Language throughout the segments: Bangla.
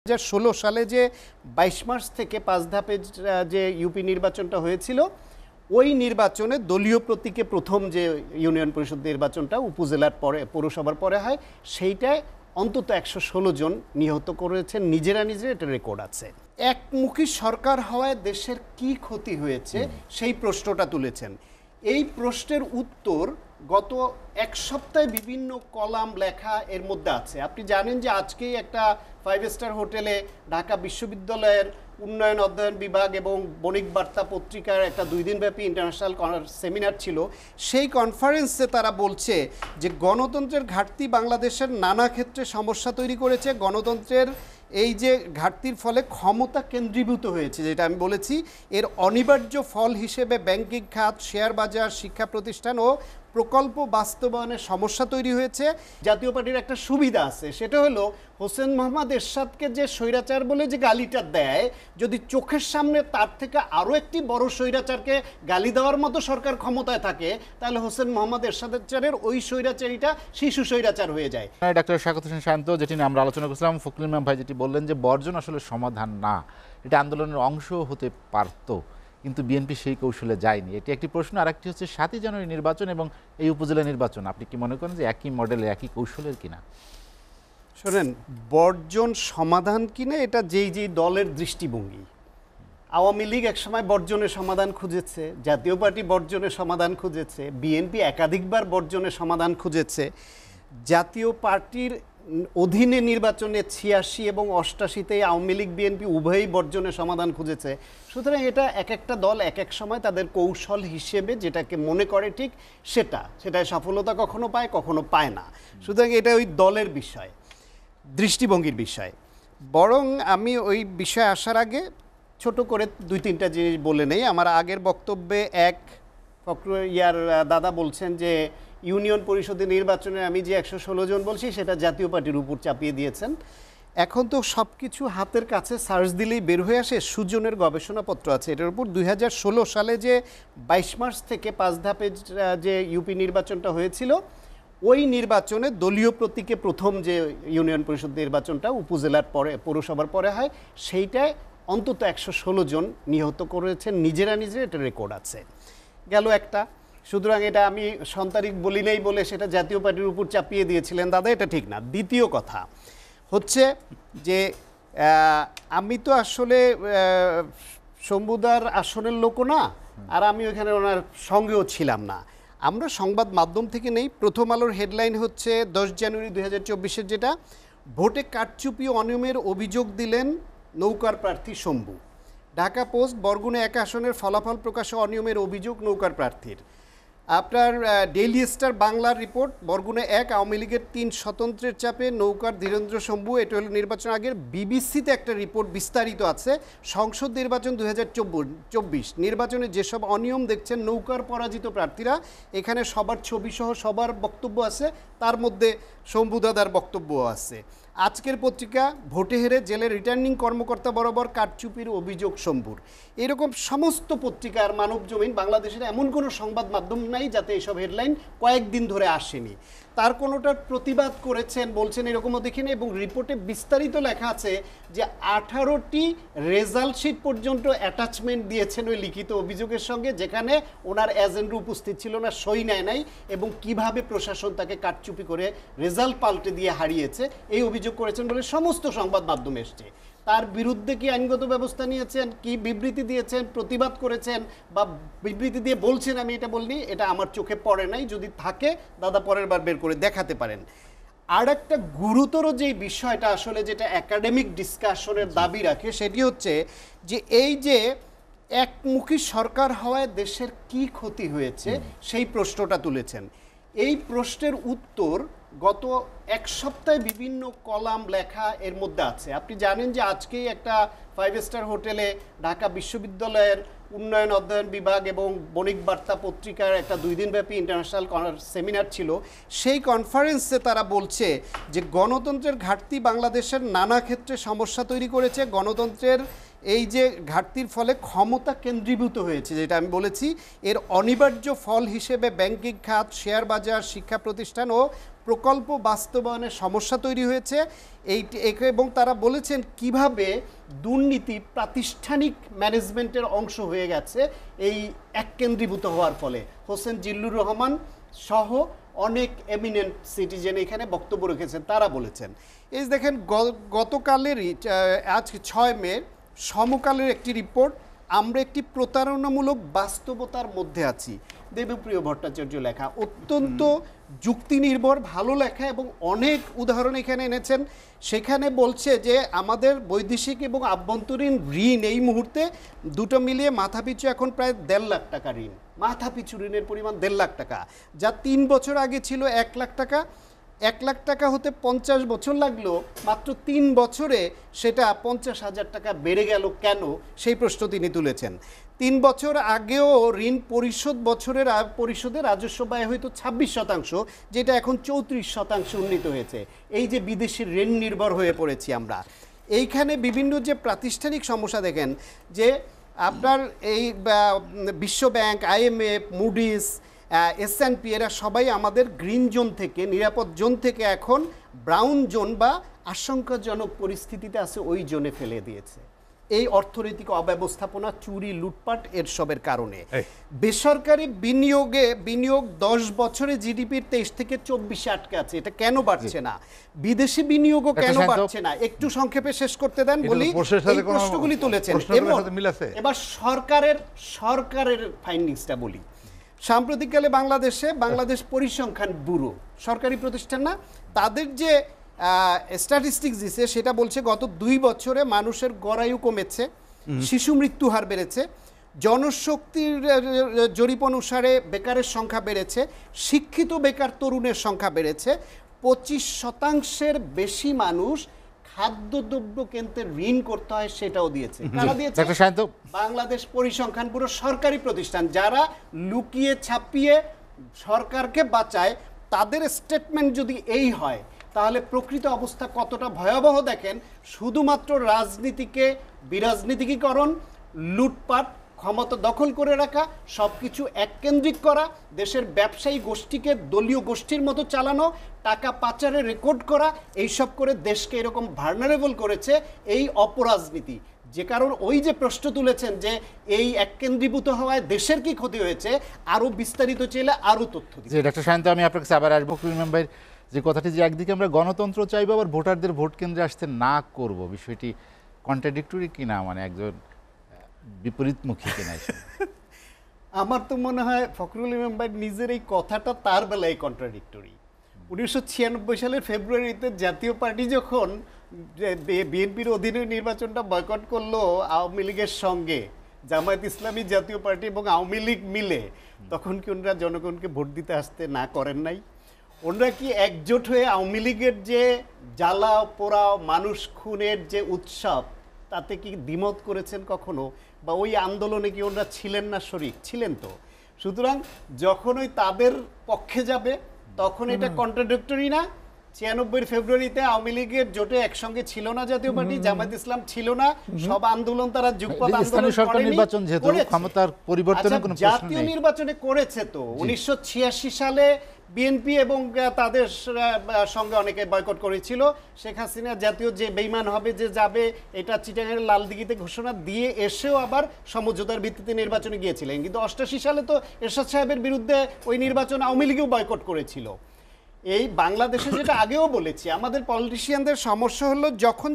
2016 সালে যে 22 মার্চ থেকে 5 ধাপে যে ইউপি নির্বাচনটা হয়েছিল, ওই নির্বাচনে দলীয় প্রতীকে প্রথম যে ইউনিয়ন পরিষদ নির্বাচনটা উপজেলার পরে পৌরসভার পরে হয়, সেইটায় অন্তত 116 জন নিহত করেছেন নিজেরা, এটা রেকর্ড আছে। একমুখী সরকার হওয়ায় দেশের কি ক্ষতি হয়েছে সেই প্রশ্নটা তুলেছেন। এই প্রশ্নের উত্তর গত এক সপ্তাহে বিভিন্ন কলাম লেখা এর মধ্যে আছে। আপনি জানেন যে আজকেই একটা 5 স্টার হোটেলে ঢাকা বিশ্ববিদ্যালয়ের উন্নয়ন অধ্যয়ন বিভাগ এবং বণিক বার্তা পত্রিকার একটা 2 দিনব্যাপী ইন্টারন্যাশনাল সেমিনার ছিল। সেই কনফারেন্সে তারা বলছে যে গণতন্ত্রের ঘাটতি বাংলাদেশের নানা ক্ষেত্রে সমস্যা তৈরি করেছে। গণতন্ত্রের এই যে ঘাটতির ফলে ক্ষমতা কেন্দ্রীভূত হয়েছে, যেটা আমি বলেছি, এর অনিবার্য ফল হিসেবে ব্যাংকিং খাত, শেয়ার বাজার, শিক্ষা প্রতিষ্ঠান ও প্রকল্প বাস্তবায়নের সমস্যা তৈরি হয়েছে। জাতীয় পার্টির একটা সুবিধা আছে, সেটা হলো হোসেন মোহাম্মদ এরশাদকে যে স্বৈরাচার বলে যে গালিটা দেয়, যদি চোখের সামনে তার থেকে আরও একটি বড় স্বৈরাচারকে গালি দেওয়ার মতো সরকার ক্ষমতায় থাকে, তাহলে হোসেন মোহাম্মদ এরশাদের ওই স্বৈরাচারিটা শিশু স্বৈরাচার হয়ে যায়। ডাক্তার শাকাত হোসেন শান্ত, যেটি নিয়ে আমরা আলোচনা করছিলাম, ফখরুল ইমাম ভাই যেটি বললেন যে বর্জন আসলে সমাধান না, এটা আন্দোলনের অংশ হতে পারত, কিন্তু বিএনপি সেই কৌশলে যায়নি। এটি একটি প্রশ্ন। আর একটি হচ্ছে 7ই জানুয়ারি নির্বাচন এবং এই উপজেলা নির্বাচন, আপনি কি মনে করেন যে একই মডেলে একই কৌশলের কিনা? শোনেন, বর্জন সমাধান কিনা এটা যেই দলের দৃষ্টিভঙ্গি। আওয়ামী লীগ একসময় বর্জনের সমাধান খুঁজেছে, জাতীয় পার্টি বর্জনের সমাধান খুঁজেছে, বিএনপি একাধিকবার বর্জনের সমাধান খুঁজেছে। জাতীয় পার্টির অধীনে নির্বাচনে 86 এবং 88-তে আওয়ামী লীগ বিএনপি উভয়ই বর্জনের সমাধান খুঁজেছে। সুতরাং এটা এক একটা দল এক এক সময় তাদের কৌশল হিসেবে যেটাকে মনে করে ঠিক সেটায় সফলতা কখনো পায়, কখনো পায় না। সুতরাং এটা ওই দলের বিষয়, দৃষ্টিভঙ্গির বিষয়। বরং আমি ওই বিষয়ে আসার আগে ছোট করে 2-3টা জিনিস বলে নেই। আমার আগের বক্তব্যে দাদা বলছেন যে ইউনিয়ন পরিষদের নির্বাচনে আমি যে 116 জন বলছি সেটা জাতীয় পার্টির উপর চাপিয়ে দিয়েছেন। এখন তো সব কিছু হাতের কাছে সার্চ দিলেই বের হয়ে আসে। সুজনের গবেষণাপত্র আছে এটার উপর। 2016 সালে যে 22 মার্চ থেকে 5 ধাপে যে ইউপি নির্বাচনটা হয়েছিল, ওই নির্বাচনে দলীয় প্রতীকে প্রথম যে ইউনিয়ন পরিষদ নির্বাচনটা উপজেলার পরে পৌরসভার পরে হয়, সেইটায় অন্তত 116 জন নিহত করেছেন নিজেরা, এটা রেকর্ড আছে। গেল একটা। সুতরাং এটা আমি সন্তারিক বলি নেই বলে সেটা জাতীয় পার্টির উপর চাপিয়ে দিয়েছিলেন দাদা, এটা ঠিক না। দ্বিতীয় কথা হচ্ছে যে আমি তো আসলে শম্ভুদার আসনের লোকও না, আর আমি ওখানে ওনার সঙ্গেও ছিলাম না। আমরা সংবাদ মাধ্যম থেকে নেই। প্রথম আলোর হেডলাইন হচ্ছে 10 জানুয়ারি 2024-এর, যেটা ভোটে কারচুপি ও অনিয়মের অভিযোগ দিলেন নৌকার প্রার্থী শম্ভু। ঢাকা পোস্ট, বরগুনা 1 আসনের ফলাফল প্রকাশে অনিয়মের অভিযোগ নৌকার প্রার্থীর। আপনার ডেইলি স্টার বাংলার রিপোর্ট, বরগুনা 1 আওয়ামী লীগের 3 স্বতন্ত্রের চাপে নৌকার ধীরেন্দ্র শম্ভু। এটা হলো নির্বাচন আগের। বিবিসিতে একটা রিপোর্ট বিস্তারিত আছে, সংসদ নির্বাচন 2024 নির্বাচনে যেসব অনিয়ম দেখছেন নৌকার পরাজিত প্রার্থীরা, এখানে সবার ছবি সহ সবার বক্তব্য আছে, তার মধ্যে শম্ভু দাদার বক্তব্যও আছে। আজকের পত্রিকা, ভোটে হেরে জেলের রিটার্নিং কর্মকর্তা বরাবর কারচুপির অভিযোগ শম্ভুর। এরকম সমস্ত পত্রিকার মানব জমিন, বাংলাদেশের এমন কোনো সংবাদ মাধ্যম নাই যাতে এইসব হেডলাইন কয়েকদিন ধরে আসেনি। তার কোনোটার প্রতিবাদ করেছেন, বলছেন এরকমও দেখিনি। এবং রিপোর্টে বিস্তারিত লেখা আছে যে 18টি রেজাল্ট শিট পর্যন্ত অ্যাটাচমেন্ট দিয়েছেন ওই লিখিত অভিযোগের সঙ্গে, যেখানে ওনার এজেন্ট উপস্থিত ছিল না, সই নেয় নাই, এবং কিভাবে প্রশাসন তাকে কারচুপি করে রেজাল্ট পাল্টে দিয়ে হারিয়েছে এই অভিযোগ করেছেন বলে সমস্ত সংবাদ মাধ্যম এসছে। তার বিরুদ্ধে কি আইনগত ব্যবস্থা নিয়েছেন, কি বিবৃতি দিয়েছেন, প্রতিবাদ করেছেন বা বিবৃতি দিয়ে বলছেন আমি এটা বলিনি, এটা আমার চোখে পড়ে নাই। যদি থাকে দাদা পরের বার বের করে দেখাতে পারেন। আর একটা গুরুতর যেই বিষয়টা আসলে যেটা একাডেমিক ডিসকাশনের দাবি রাখে, সেটি হচ্ছে যে এই যে একমুখী সরকার হওয়ায় দেশের কি ক্ষতি হয়েছে সেই প্রশ্নটা তুলেছেন। এই প্রশ্নের উত্তর গত এক সপ্তাহে বিভিন্ন কলাম লেখা এর মধ্যে আছে। আপনি জানেন যে আজকেই একটা 5 স্টার হোটেলে ঢাকা বিশ্ববিদ্যালয়ের উন্নয়ন অধ্যয়ন বিভাগ এবং বণিক বার্তা পত্রিকার একটা 2 দিনব্যাপী ইন্টারন্যাশনাল সেমিনার ছিল। সেই কনফারেন্সে তারা বলছে যে গণতন্ত্রের ঘাটতি বাংলাদেশের নানা ক্ষেত্রে সমস্যা তৈরি করেছে। গণতন্ত্রের এই যে ঘাটতির ফলে ক্ষমতা কেন্দ্রীভূত হয়েছে, যেটা আমি বলেছি, এর অনিবার্য ফল হিসেবে ব্যাংকিং খাত, শেয়ার বাজার, শিক্ষা প্রতিষ্ঠান ও প্রকল্প বাস্তবায়নের সমস্যা তৈরি হয়েছে। এবং তারা বলেছেন কিভাবে দুর্নীতি প্রাতিষ্ঠানিক ম্যানেজমেন্টের অংশ হয়ে গেছে এই এককেন্দ্রীভূত হওয়ার ফলে। হোসেন জিল্লুর রহমান সহ অনেক এমিনেন্ট সিটিজেন এখানে বক্তব্য রেখেছেন, তারা বলেছেন। এই দেখেন গতকালেরই আজ 6 মে সমকালের একটি রিপোর্ট, আমরা একটি প্রতারণামূলক বাস্তবতার মধ্যে আছি, দেবপ্রিয় ভট্টাচার্য লেখা, অত্যন্ত যুক্তি নির্ভর ভালো লেখা এবং অনেক উদাহরণ এখানে এনেছেন। সেখানে বলছে যে আমাদের বৈদেশিক এবং আভ্যন্তরীণ ঋণ এই মুহূর্তে দুটো মিলিয়ে মাথাপিছু এখন প্রায় 1.5 লাখ টাকা ঋণ, মাথাপিছু ঋণের পরিমাণ 1.5 লাখ টাকা, যা 3 বছর আগে ছিল 1 লাখ টাকা। 1 লাখ টাকা হতে 50 বছর লাগলো, মাত্র 3 বছরে সেটা 50,000 টাকা বেড়ে গেল কেন, সেই প্রশ্ন তিনি তুলেছেন। 3 বছর আগেও ঋণ পরিশোধের রাজস্ব ব্যয় হয়তো 26%, যেটা এখন 34% উন্নীত হয়েছে। এই যে বিদেশি ঋণ নির্ভর হয়ে পড়েছি আমরা। এইখানে বিভিন্ন যে প্রাতিষ্ঠানিক সমস্যা দেখেন, যে আপনার এই বিশ্ব ব্যাংক, IMF, মুডিস, S&P এরা সবাই আমাদের গ্রিন জোন থেকে, নিরাপদ জোন থেকে এখন ব্রাউন জোন বা আশঙ্কাজনক পরিস্থিতিতে আছে, ওই জোনে ফেলে দিয়েছে। এই অর্থনৈতিক অব্যবস্থাপনা, চুরি, লুটপাট এর সবের কারণে। বেসরকারি বিনিয়োগ 10 বছরে জিডিপির 23 থেকে 24 আটকে আছে। এটা কেন বাড়ছে না? বিদেশি বিনিয়োগও কেন বাড়ছে না? একটু সংক্ষেপে শেষ করতে দেন বলি। এই প্রশ্নগুলি তুলেছেন। এবার সরকারের ফাইন্ডিংসটা বলি। সাম্প্রতিককালে বাংলাদেশ পরিসংখ্যান ব্যুরো, সরকারি প্রতিষ্ঠান না, তাদের যে স্ট্যাটিস্টিক্স দিছে সেটা বলছে গত 2 বছরে মানুষের গড়ায়ু কমেছে, শিশু মৃত্যু হার বেড়েছে, জনশক্তির জরিপ অনুসারে বেকারের সংখ্যা বেড়েছে, শিক্ষিত বেকার তরুণের সংখ্যা বেড়েছে, 25% বেশি মানুষ খাদ্যদ্রব্য কিনতে ঋণ করতে হয়, সেটাও দিয়েছে। কারা দিয়েছে? বাংলাদেশ পরিসংখ্যান ব্যুরো, সরকারি প্রতিষ্ঠান, যারা লুকিয়ে ছাপিয়ে সরকারকে বাঁচায়। তাদের স্টেটমেন্ট যদি এই হয়, তাহলে প্রকৃত অবস্থা কতটা ভয়াবহ দেখেন। শুধুমাত্র বিরাজনীতিকীকরণ, লুটপাট, ক্ষমতা দখল করে রাখা, সব কিছু এককেন্দ্রিক করা, দেশের ব্যবসায়ী গোষ্ঠীকে দলীয় গোষ্ঠীর মতো চালানো, টাকা পাচারের রেকর্ড করা, এইসব করে দেশকে এরকম ভার্নারেবল করেছে এই অপরাজনীতি। যে কারণ ওই যে প্রশ্ন তুলেছেন যে এই এককেন্দ্রীভূত হওয়ায় দেশের কি ক্ষতি হয়েছে, আরও বিস্তারিত চাইলে আরও তথ্য দিই। ডক্টর সায়ন্ত, আমি আপনার কাছে আবার আসবো। মেম্বার যে কথাটি, যে একদিকে আমরা গণতন্ত্র চাইবো, আবার ভোটারদের ভোট কেন্দ্রে আসতে না করব, বিষয়টি কন্ট্রাডিক্টরি কিনা, মানে একজন বিপরীতমুখী কিনা? আমার তো মনে হয় ফখরুল ইমাম ভাই নিজের এই কথাটা তার বেলায় কন্ট্রাডিক্টরি। 1996 সালের ফেব্রুয়ারিতে জাতীয় পার্টি যখন বিএনপির অধীনে নির্বাচনটা বয়কট করলো আওয়ামী লীগের সঙ্গে, জামায়াত ইসলামী, জাতীয় পার্টি এবং আওয়ামী লীগ মিলে, তখন কি ওনারা জনগণকে ভোট দিতে আসতে না করেন নাই? ওনারা কি একজোট হয়ে আওয়ামী লীগের যে জ্বালা পোড়াও, মানুষ খুনের যে উৎসব, তাতে কি দ্বিমত করেছেন কখনো? বা ওই আন্দোলনে কি ওনারা ছিলেন না শরীক? ছিলেন তো। সুতরাং যখন ওই তাদের পক্ষে যাবে, তখন এটা কন্ট্রাডিক্টরি না? 96 ফেব্রুয়ারিতে আওয়ামী লীগের জোটে একসঙ্গে ছিল না জাতীয় পার্টি, জামায়াত ইসলাম ছিল না, সব আন্দোলন তারা যুগপৎ আন্দোলন করেনি। জাতীয় নির্বাচনে করেছে তো 1986 সালে বিএনপি এবং তাদের সঙ্গে অনেকে বয়কট করেছিল। শেখ হাসিনা জাতীয় যে বেইমান হবে, যে যাবে, এটা চিটাগাংয়ের লালদিঘিতে ঘোষণা দিয়ে এসেও আবার সমঝোতার ভিত্তিতে নির্বাচনে গিয়েছিলেন। কিন্তু 88 সালে তো এরশাদ সাহেবের বিরুদ্ধে ওই নির্বাচন আওয়ামী লীগও বয়কট করেছিল। এই বাংলাদেশে যেটা আগেও বলেছি, আমাদের পলিটিশিয়ানদের সমস্যা হলো যখন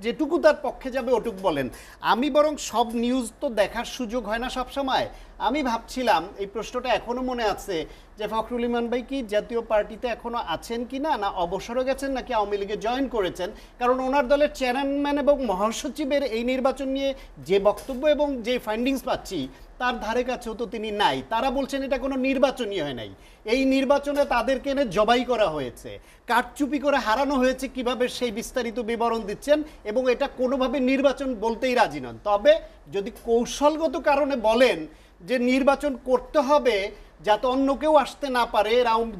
যেটুকু তার পক্ষে যাবে ওটুকু বলেন। আমি বরং সব নিউজ তো দেখার সুযোগ হয় না সব সময়। আমি ভাবছিলাম, এই প্রশ্নটা এখনো মনে আছে, যে ফখরুল ইমান ভাই কি জাতীয় পার্টিতে এখনো আছেন কি না, না অবসরে গেছেন, নাকি আওয়ামী লীগে জয়েন করেছেন। কারণ ওনার দলের চেয়ারম্যান এবং মহাসচিবের এই নির্বাচন নিয়ে যে বক্তব্য এবং যে ফাইন্ডিংস পাচ্ছি, তার ধারে কাছেও তো তিনি নাই। তারা বলছেন এটা কোনো নির্বাচনই হয় নাই, এই নির্বাচনে তাদেরকে এনে জবাই করা হয়েছে, কারচুপি করে হারানো হয়েছে, কিভাবে সেই বিস্তারিত বিবরণ দিচ্ছেন, এবং এটা কোনোভাবে নির্বাচন বলতেই রাজি নন। তবে যদি কৌশলগত কারণে বলেন যে নির্বাচন করতে হবে যাতে অন্য কেউ আসতে না পারে,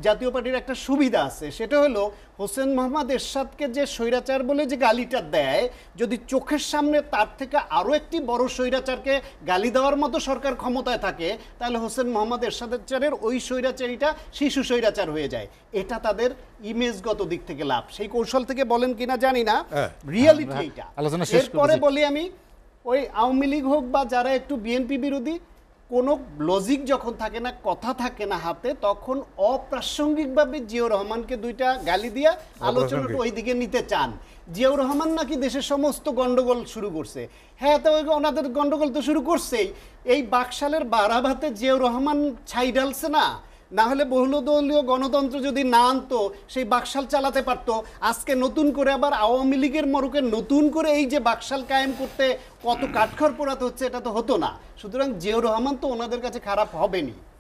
জাতীয় পার্টির একটা সুবিধা আছে, সেটা হলো হোসেন মোহাম্মদ এরশাদকে যে স্বৈরাচার বলে যে গালিটা দেয়, যদি চোখের সামনে তার থেকে আরও একটি বড় স্বৈরাচারকে গালি দেওয়ার মতো সরকার ক্ষমতায় থাকে, তাহলে হোসেন মোহাম্মদ এরশাদের ওই স্বৈরাচারিটা শিশু স্বৈরাচার হয়ে যায়। এটা তাদের ইমেজগত দিক থেকে লাভ। সেই কৌশল থেকে বলেন কিনা জানি না, রিয়ালিটি এইটা। আলোচনা শেষ এরপরে বলি আমি, ওই আওয়ামী লীগ হোক বা যারা একটু বিএনপি বিরোধী, কোনো লজিক যখন থাকে না, কথা থাকে না হাতে, তখন অপ্রাসঙ্গিকভাবে জিয়াউর রহমানকে দুইটা গালি দিয়া আলোচনাটা ওই দিকে নিতে চান। জিয়াউর রহমান নাকি দেশের সমস্ত গন্ডগোল শুরু করছে। হ্যাঁ, তো ওনাদের গন্ডগোল তো শুরু করছেই। এই বাকশালের বারাভাতে জিয়াউর রহমান ছাই ঢালছে না, না হলে বহুদলীয় গণতন্ত্র যদি না আনতো, সেই বাকশাল চালাতে পারতো। আজকে নতুন করে আবার আওয়ামী লীগের মরকে নতুন করে এই যে বাকশাল কায়েম করতে কত কাঠখড় পোড়াতে হচ্ছে, এটা তো হতো না। সুতরাং জিয়াউর রহমান তো ওনাদের কাছে খারাপ হবেনি।